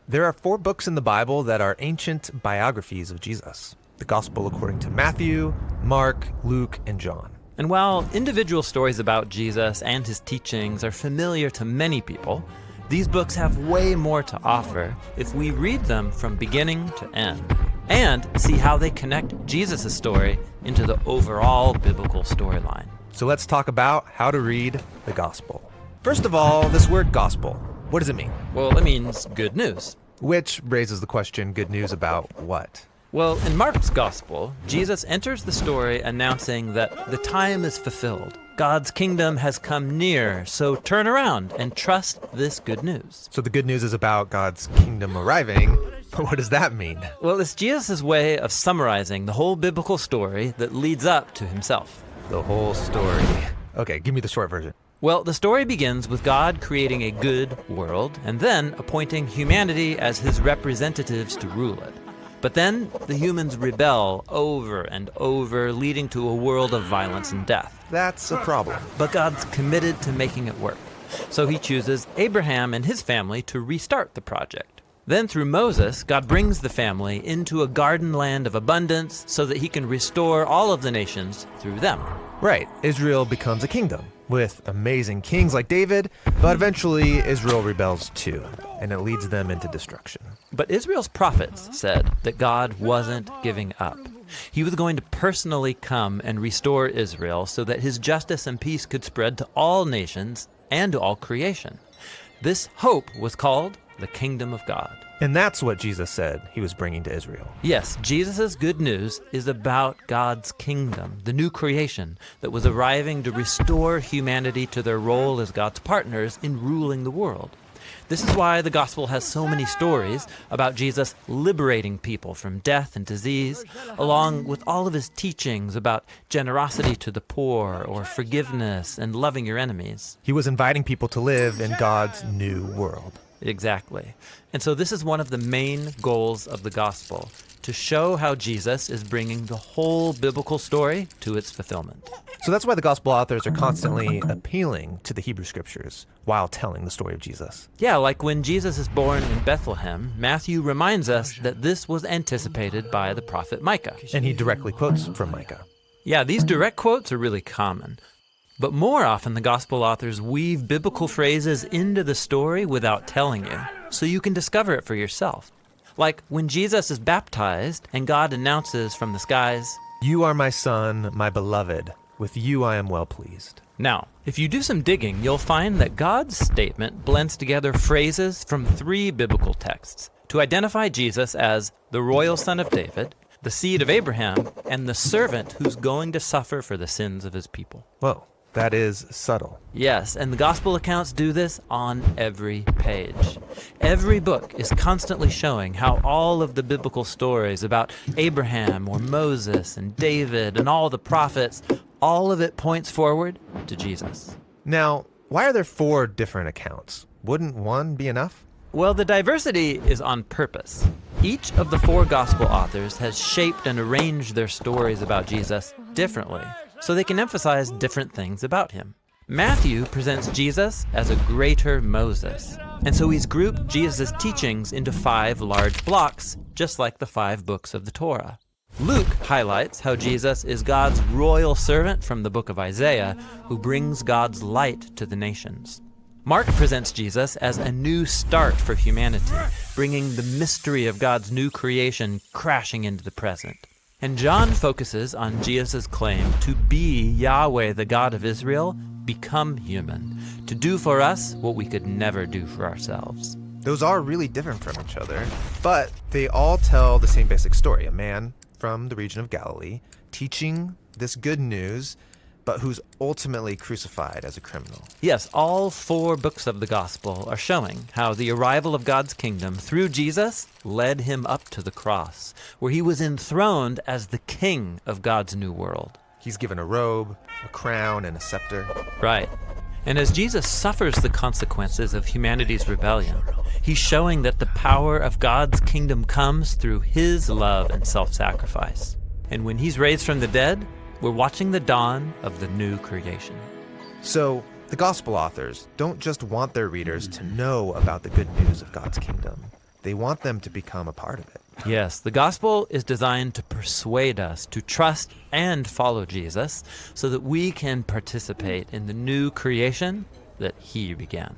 There are 4 books in the Bible that are ancient biographies of Jesus. The Gospel according to Matthew, Mark, Luke, and John. And while individual stories about Jesus and his teachings are familiar to many people, these books have way more to offer if we read them from beginning to end and see how they connect Jesus' story into the overall biblical storyline. So let's talk about how to read the Gospel. First of all, this word gospel, what does it mean? Well, it means good news. Which raises the question, good news about what? Well, in Mark's Gospel, Jesus enters the story announcing that the time is fulfilled. God's kingdom has come near, so turn around and trust this good news. So the good news is about God's kingdom arriving, but what does that mean? Well, it's Jesus' way of summarizing the whole biblical story that leads up to himself. The whole story. Okay, give me the short version. Well, the story begins with God creating a good world and then appointing humanity as his representatives to rule it. But then the humans rebel over and over, leading to a world of violence and death. That's a problem. But God's committed to making it work. So he chooses Abraham and his family to restart the project. Then through Moses, God brings the family into a garden land of abundance so that he can restore all of the nations through them. Right, Israel becomes a kingdom with amazing kings like David, but eventually Israel rebels too, and it leads them into destruction. But Israel's prophets said that God wasn't giving up. He was going to personally come and restore Israel so that his justice and peace could spread to all nations and to all creation. This hope was called the kingdom of God. And that's what Jesus said he was bringing to Israel. Yes, Jesus' good news is about God's kingdom, the new creation that was arriving to restore humanity to their role as God's partners in ruling the world. This is why the gospel has so many stories about Jesus liberating people from death and disease, along with all of his teachings about generosity to the poor or forgiveness and loving your enemies. He was inviting people to live in God's new world. Exactly. And so this is one of the main goals of the gospel, to show how Jesus is bringing the whole biblical story to its fulfillment. So that's why the gospel authors are constantly appealing to the Hebrew scriptures while telling the story of Jesus. Yeah, like when Jesus is born in Bethlehem, Matthew reminds us that this was anticipated by the prophet Micah. And he directly quotes from Micah. Yeah, these direct quotes are really common. But more often, the gospel authors weave biblical phrases into the story without telling you, so you can discover it for yourself. Like when Jesus is baptized and God announces from the skies, "You are my son, my beloved. With you I am well pleased." Now, if you do some digging, you'll find that God's statement blends together phrases from 3 biblical texts to identify Jesus as the royal son of David, the seed of Abraham, and the servant who's going to suffer for the sins of his people. Whoa. That is subtle. Yes, and the gospel accounts do this on every page. Every book is constantly showing how all of the biblical stories about Abraham or Moses and David and all the prophets, all of it points forward to Jesus. Now, why are there 4 different accounts? Wouldn't one be enough? Well, the diversity is on purpose. Each of the 4 gospel authors has shaped and arranged their stories about Jesus differently, so they can emphasize different things about him. Matthew presents Jesus as a greater Moses, and so he's grouped Jesus' teachings into 5 large blocks, just like the 5 books of the Torah. Luke highlights how Jesus is God's royal servant from the book of Isaiah, who brings God's light to the nations. Mark presents Jesus as a new start for humanity, bringing the mystery of God's new creation crashing into the present. And John focuses on Jesus' claim to be Yahweh, the God of Israel, become human, to do for us what we could never do for ourselves. Those are really different from each other, but they all tell the same basic story. A man from the region of Galilee teaching this good news, but who's ultimately crucified as a criminal. Yes, all 4 books of the gospel are showing how the arrival of God's kingdom through Jesus led him up to the cross, where he was enthroned as the king of God's new world. He's given a robe, a crown, and a scepter. Right. And as Jesus suffers the consequences of humanity's rebellion, he's showing that the power of God's kingdom comes through his love and self-sacrifice. And when he's raised from the dead, we're watching the dawn of the new creation. So, the gospel authors don't just want their readers to know about the good news of God's kingdom. They want them to become a part of it. Yes, the gospel is designed to persuade us to trust and follow Jesus so that we can participate in the new creation that he began.